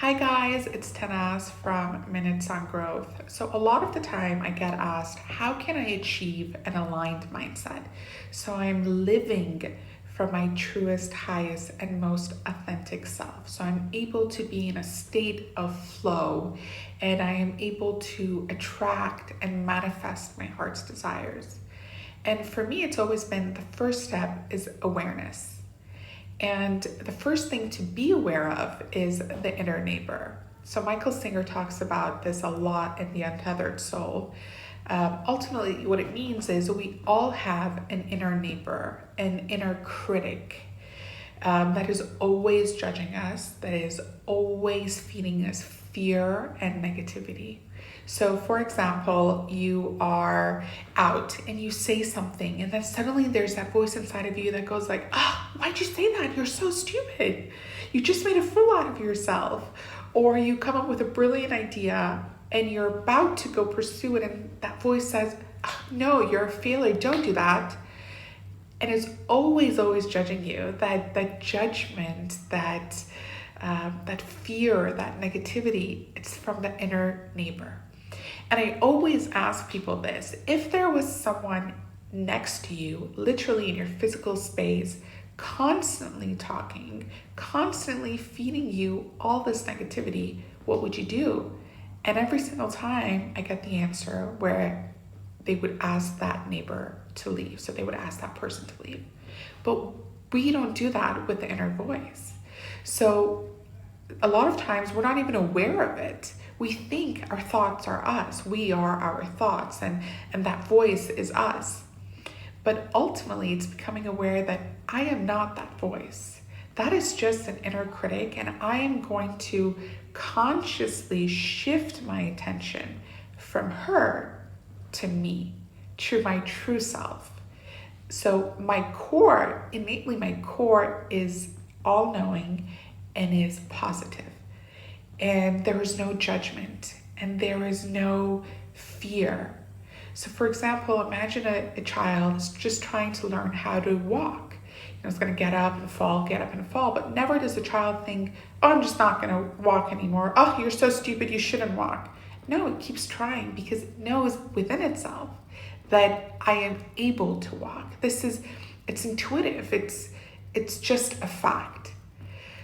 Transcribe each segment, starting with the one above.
Hi guys, it's Tannaz from Minutes on Growth. So a lot of the time I get asked, how can I achieve an aligned mindset? So I'm living from my truest, highest, and most authentic self. So I'm able to be in a state of flow and I am able to attract and manifest my heart's desires. And for me, it's always been the first step is awareness. And the first thing to be aware of is the inner neighbor. So Michael Singer talks about this a lot in The Untethered Soul. Ultimately, what it means is we all have an inner neighbor, an inner critic that is always judging us, that is always feeding us fear and negativity. So, for example, you are out and you say something, and then suddenly there's that voice inside of you that goes like, "Ah, oh, why'd you say that? You're so stupid. You just made a fool out of yourself." Or you come up with a brilliant idea and you're about to go pursue it, and that voice says, oh, "No, you're a failure. Don't do that." And it's always judging you. That judgment, that fear, that negativity, it's from the inner neighbor. And I always ask people this: if there was someone next to you, literally in your physical space, constantly talking, constantly feeding you all this negativity, what would you do? And every single time I get the answer where they would ask that neighbor to leave. So they would ask that person to leave. But we don't do that with the inner voice. So a lot of times we're not even aware of it. We think our thoughts are us. We are our thoughts, and that voice is us. But ultimately, it's becoming aware that I am not that voice. That is just an inner critic, and I am going to consciously shift my attention from her to me, to my true self. So my core, innately my core is all-knowing and is positive. And there is no judgment and there is no fear. So for example, imagine a child is just trying to learn how to walk. It's going to get up and fall, but never does the child think, oh, I'm just not going to walk anymore. Oh, you're so stupid, you shouldn't walk. No, it keeps trying because it knows within itself that I am able to walk. It's intuitive. It's just a fact.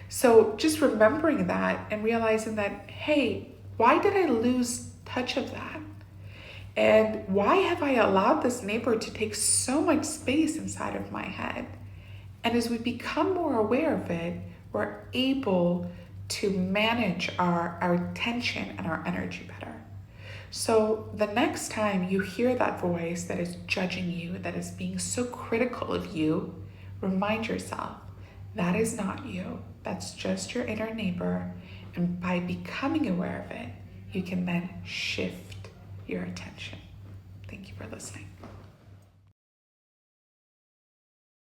So just remembering that and realizing that, hey, why did I lose touch of that? And why have I allowed this neighbor to take so much space inside of my head? And as we become more aware of it, we're able to manage our attention and our energy better. So the next time you hear that voice that is judging you, that is being so critical of you, remind yourself, that is not you. That's just your inner neighbor. And by becoming aware of it, you can then shift your attention. Thank you for listening.